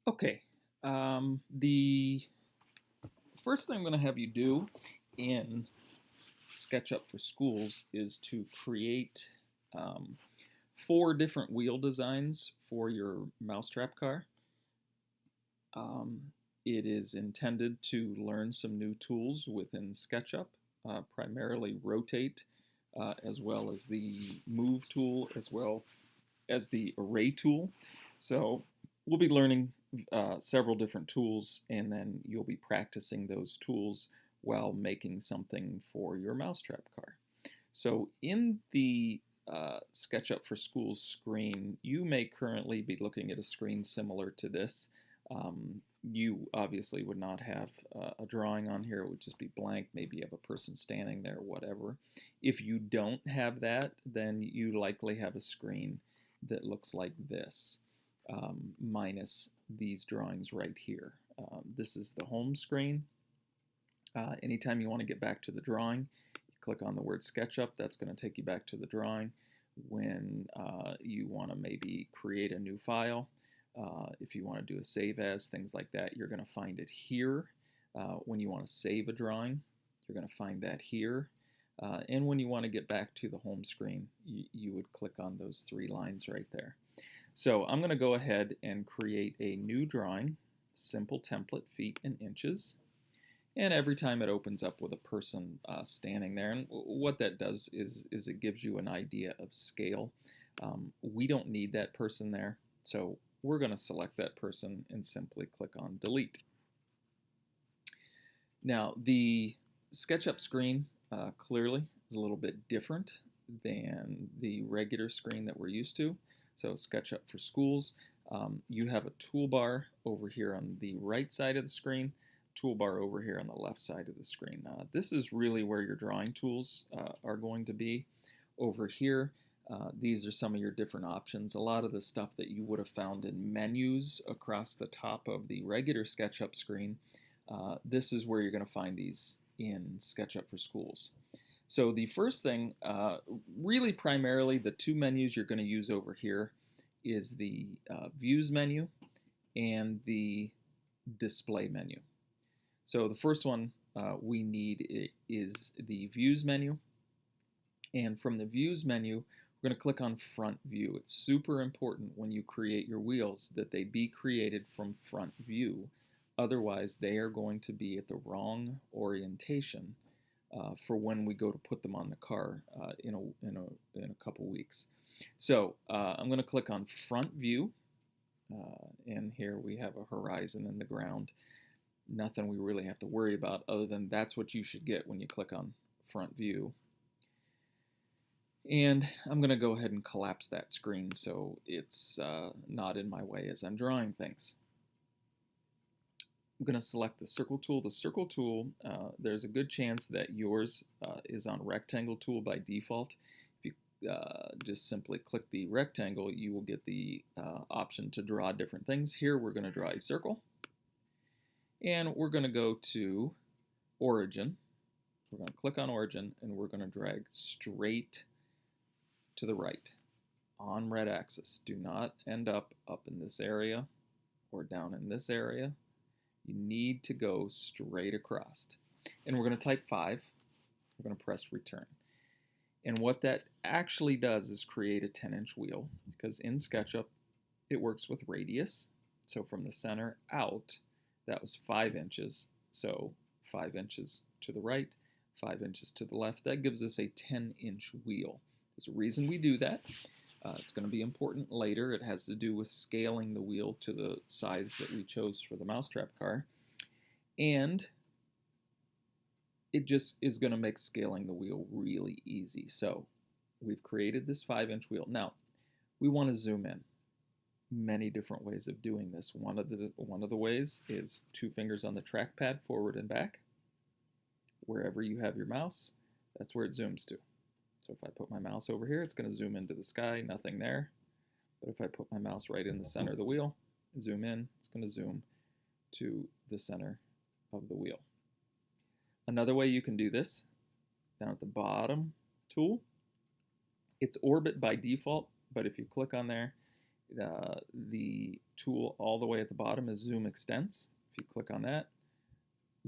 Okay. The first thing I'm going to have you do in SketchUp for Schools is to create um, four different wheel designs for your mousetrap car. Um, it is intended to learn some new tools within SketchUp, primarily rotate, as well as the move tool, as well as the array tool. So we'll be learning several different tools, and then you'll be practicing those tools while making something for your mousetrap car. So in the SketchUp for Schools screen, you may currently be looking at a screen similar to this. You obviously would not have a drawing on here. It would just be blank. Maybe you have a person standing there, whatever. If you don't have that, then you likely have a screen that looks like this, minus these drawings right here. This is the home screen. Anytime you want to get back to the drawing, you click on the word SketchUp. That's going to take you back to the drawing. When you want to maybe create a new file, if you want to do a save as, things like that, you're going to find it here. When you want to save a drawing, you're going to find that here. And when you want to get back to the home screen, you would click on those three lines right there. So I'm going to go ahead and create a new drawing, simple template, feet and inches. And every time it opens up with a person standing there, and what that does is it gives you an idea of scale. We don't need that person there, so we're going to select that person and simply click on delete. Now, the SketchUp screen clearly is a little bit different than the regular screen that we're used to. So SketchUp for Schools, you have a toolbar over here on the right side of the screen, toolbar over here on the left side of the screen. This is really where your drawing tools are going to be. Over here, these are some of your different options. A lot of the stuff that you would have found in menus across the top of the regular SketchUp screen, this is where you're going to find these in SketchUp for Schools. So the first thing, really primarily the two menus you're going to use over here is the Views menu and the Display menu. So the first one we need is the Views menu. And from the Views menu, we're going to click on Front View. It's super important when you create your wheels that they be created from front view. Otherwise, they are going to be at the wrong orientation for when we go to put them on the car in a couple weeks. So I'm going to click on Front View, and here we have a horizon in the ground. Nothing we really have to worry about other than that's what you should get when you click on Front View. And I'm going to go ahead and collapse that screen so it's not in my way as I'm drawing things. I'm going to select the circle tool. The circle tool, there's a good chance that yours is on rectangle tool by default. If you just simply click the rectangle, you will get the option to draw different things. Here we're going to draw a circle. And we're going to go to Origin. We're going to click on Origin, and we're going to drag straight to the right on red axis. Do not end up in this area or down in this area. You need to go straight across. And we're going to type 5. We're going to press return. And what that actually does is create a 10-inch wheel, because in SketchUp it works with radius. So from the center out, that was 5 inches. So 5 inches to the right, 5 inches to the left. That gives us a 10-inch wheel. There's a reason we do that. It's going to be important later. It has to do with scaling the wheel to the size that we chose for the mousetrap car. And it just is going to make scaling the wheel really easy. So we've created this 5-inch wheel. Now, we want to zoom in. Many different ways of doing this. One of the ways is 2 fingers on the trackpad, forward and back. Wherever you have your mouse, that's where it zooms to. So if I put my mouse over here, it's going to zoom into the sky, nothing there. But if I put my mouse right in the center of the wheel, zoom in, it's going to zoom to the center of the wheel. Another way you can do this, down at the bottom tool, it's orbit by default, but if you click on there, the tool all the way at the bottom is Zoom Extents. If you click on that,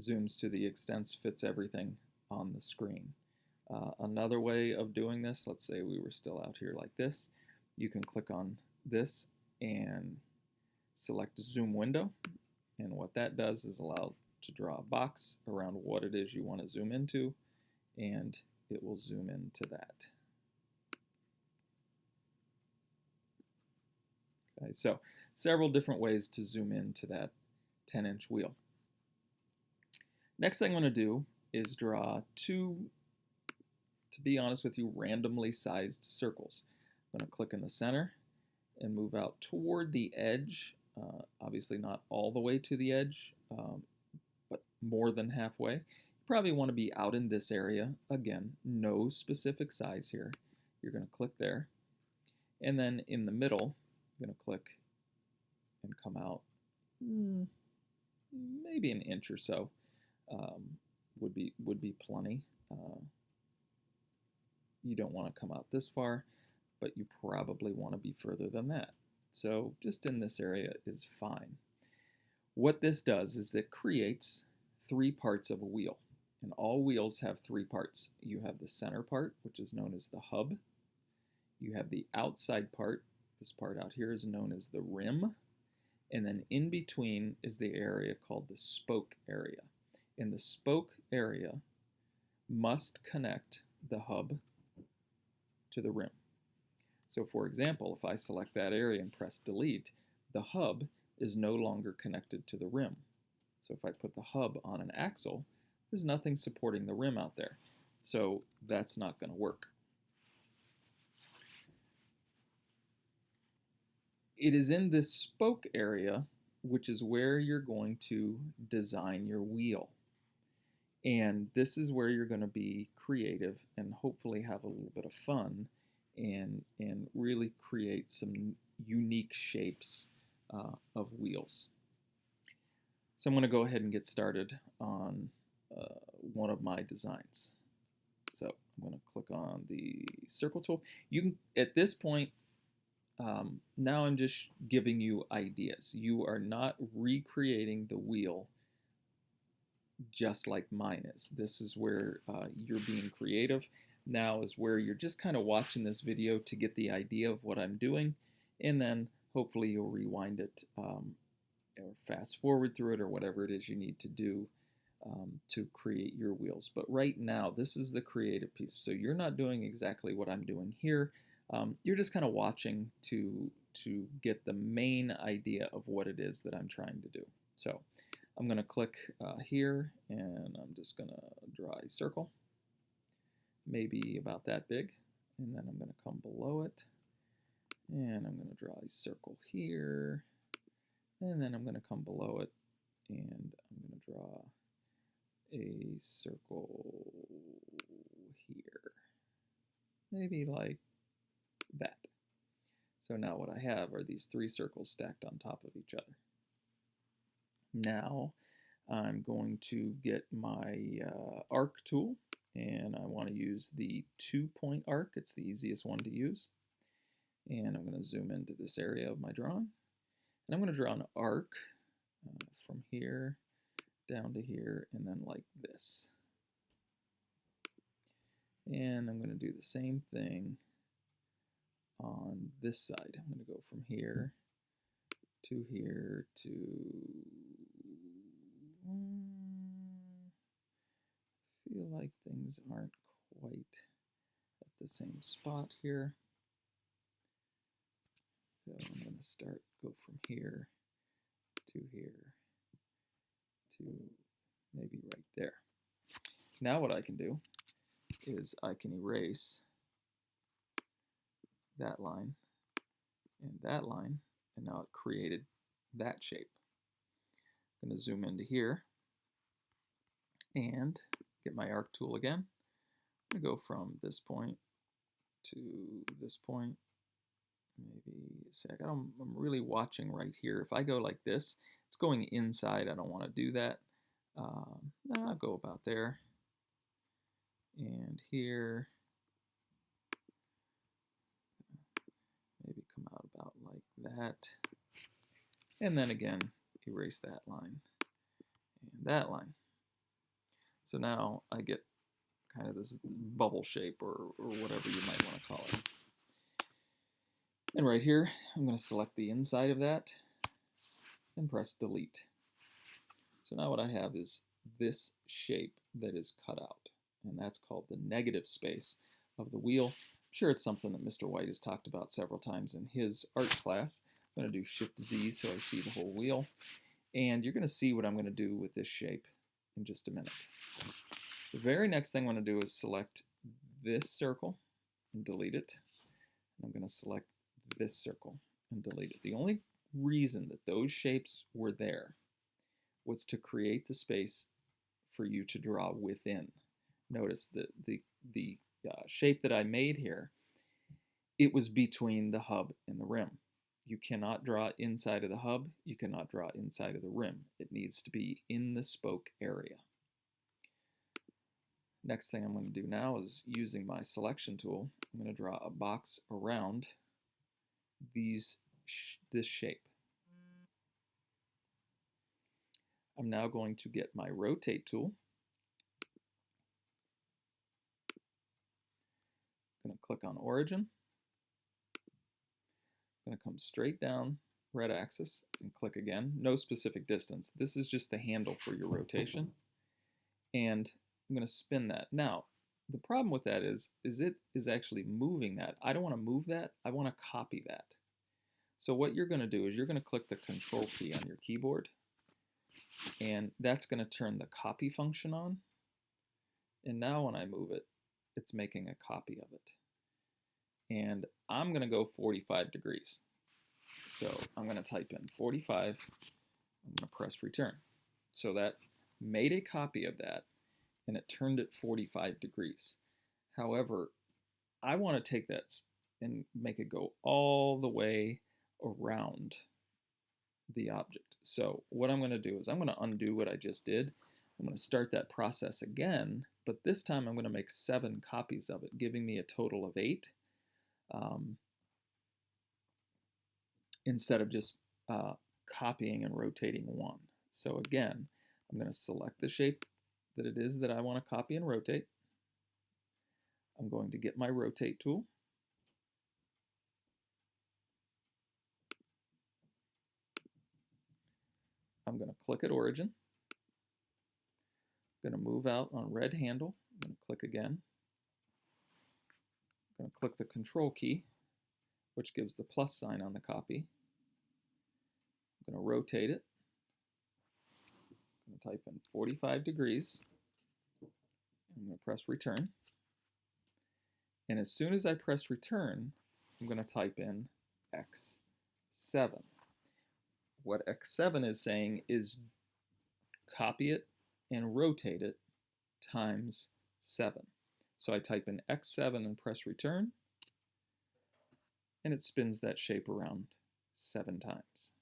zooms to the extents, fits everything on the screen. Another way of doing this, let's say we were still out here like this, you can click on this and select Zoom Window, and what that does is allow to draw a box around what it is you want to zoom into, and it will zoom into that. Okay, so several different ways to zoom into that 10-inch wheel. Next thing I'm going to do is draw two, to be honest with you, randomly sized circles. I'm going to click in the center and move out toward the edge, obviously not all the way to the edge, but more than halfway. You probably want to be out in this area. Again, no specific size here. You're going to click there. And then in the middle, I'm going to click and come out maybe an inch or so. Would be plenty. You don't want to come out this far, but you probably want to be further than that. So just in this area is fine. What this does is it creates 3 parts of a wheel, and all wheels have 3 parts. You have the center part, which is known as the hub. You have the outside part. This part out here is known as the rim. And then in between is the area called the spoke area. And the spoke area must connect the hub to the rim. So for example, if I select that area and press delete, the hub is no longer connected to the rim. So if I put the hub on an axle, there's nothing supporting the rim out there. So that's not going to work. It is in this spoke area, which is where you're going to design your wheel. And this is where you're going to be creative and hopefully have a little bit of fun and really create some unique shapes of wheels. So I'm going to go ahead and get started on one of my designs. So I'm going to click on the circle tool. You can, at this point, now I'm just giving you ideas. You are not recreating the wheel just like mine is. This is where you're being creative. Now is where you're just kind of watching this video to get the idea of what I'm doing, and then hopefully you'll rewind it or fast forward through it or whatever it is you need to do to create your wheels. But right now, this is the creative piece. So you're not doing exactly what I'm doing here. You're just kind of watching to get the main idea of what it is that I'm trying to do. So I'm going to click here, and I'm just going to draw a circle, maybe about that big, and then I'm going to come below it, and I'm going to draw a circle here, and then I'm going to come below it, and I'm going to draw a circle here, maybe like that. So now what I have are these 3 circles stacked on top of each other. Now I'm going to get my arc tool, and I want to use the 2-point arc. It's the easiest one to use. And I'm going to zoom into this area of my drawing. And I'm going to draw an arc from here down to here, and then like this. And I'm going to do the same thing on this side. I'm going to go from here to here to feel like things aren't quite at the same spot here. So I'm going to go from here to maybe right there. Now what I can do is I can erase that line and that line, and now it created that shape. I'm going to zoom into here and get my arc tool again. I'm going to go from this point to this point. Maybe see, I'm really watching right here. If I go like this, it's going inside. I don't want to do that. I'll go about there. And here, maybe come out about like that. and then again, erase that line and that line. So now I get kind of this bubble shape or whatever you might want to call it. And right here, I'm going to select the inside of that and press delete. So now what I have is this shape that is cut out, and that's called the negative space of the wheel. I'm sure it's something that Mr. White has talked about several times in his art class. I'm going to do Shift-Z so I see the whole wheel, and you're going to see what I'm going to do with this shape in just a minute. The very next thing I'm going to do is select this circle and delete it. I'm going to select this circle and delete it. The only reason that those shapes were there was to create the space for you to draw within. Notice that the shape that I made here, it was between the hub and the rim. You cannot draw inside of the hub. You cannot draw inside of the rim. It needs to be in the spoke area. Next thing I'm going to do now is, using my selection tool, I'm going to draw a box around this shape. I'm now going to get my rotate tool. I'm going to click on origin. I'm going to come straight down red axis and click again. No specific distance. This is just the handle for your rotation. And I'm going to spin that. Now, the problem with that is it is actually moving that. I don't want to move that. I want to copy that. So what you're going to do is you're going to click the Control key on your keyboard, and that's going to turn the copy function on. And now when I move it, it's making a copy of it. And I'm going to go 45 degrees. So I'm going to type in 45. I'm going to press return. So that made a copy of that, and it turned it 45 degrees. However, I want to take that and make it go all the way around the object. So what I'm going to do is I'm going to undo what I just did. I'm going to start that process again, but this time I'm going to make 7 copies of it, giving me a total of 8, instead of just copying and rotating 1. So again, I'm going to select the shape that it is that I want to copy and rotate. I'm going to get my rotate tool. I'm going to click at origin. I'm going to move out on red handle. I'm going to click again. I'm going to click the Control key, which gives the plus sign on the copy. I'm going to rotate it. I'm going to type in 45 degrees. I'm going to press return. And as soon as I press return, I'm going to type in X7. What X7 is saying is copy it and rotate it times 7. So I type in X7 and press return, and it spins that shape around 7 times.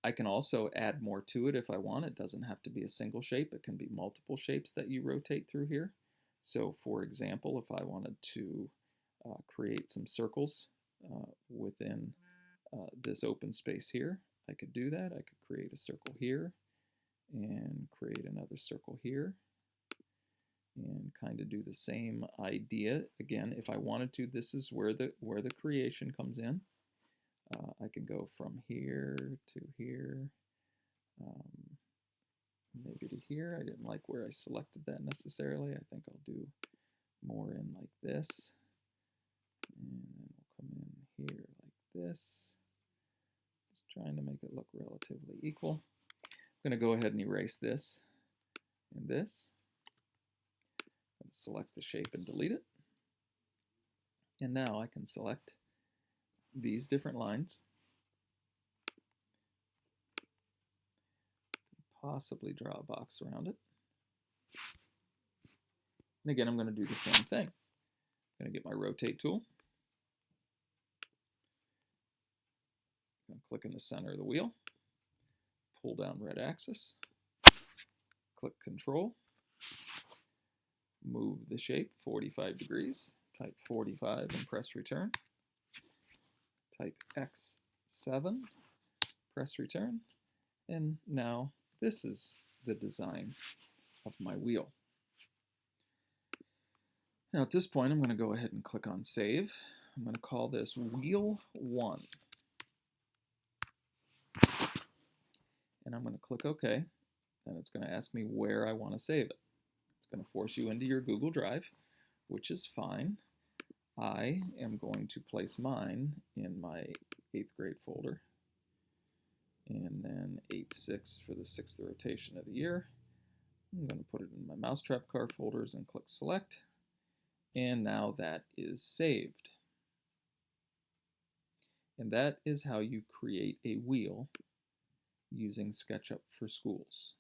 I can also add more to it if I want. It doesn't have to be a single shape. It can be multiple shapes that you rotate through here. So for example, if I wanted to create some circles within this open space here, I could do that. I could create a circle here and create another circle here and kind of do the same idea. Again, if I wanted to, this is where the creation comes in. I can go from here to here, maybe to here. I didn't like where I selected that necessarily. I think I'll do more in like this. And then we'll come in here like this. Just trying to make it look relatively equal. I'm going to go ahead and erase this and this. I'm going to select the shape and delete it. And now I can select these different lines. Possibly draw a box around it. And again, I'm going to do the same thing. I'm going to get my rotate tool. I'm going to click in the center of the wheel, pull down red axis, click Control, move the shape 45 degrees, type 45 and press return. type X7, press return, and now this is the design of my wheel. Now at this point I'm going to go ahead and click on save. I'm going to call this wheel 1. And I'm going to click OK, and it's going to ask me where I want to save it. It's going to force you into your Google Drive, which is fine. I am going to place mine in my 8th grade folder, and then 8-6 for the 6th rotation of the year. I'm going to put it in my Mousetrap Car folders and click select, and now that is saved. And that is how you create a wheel using SketchUp for Schools.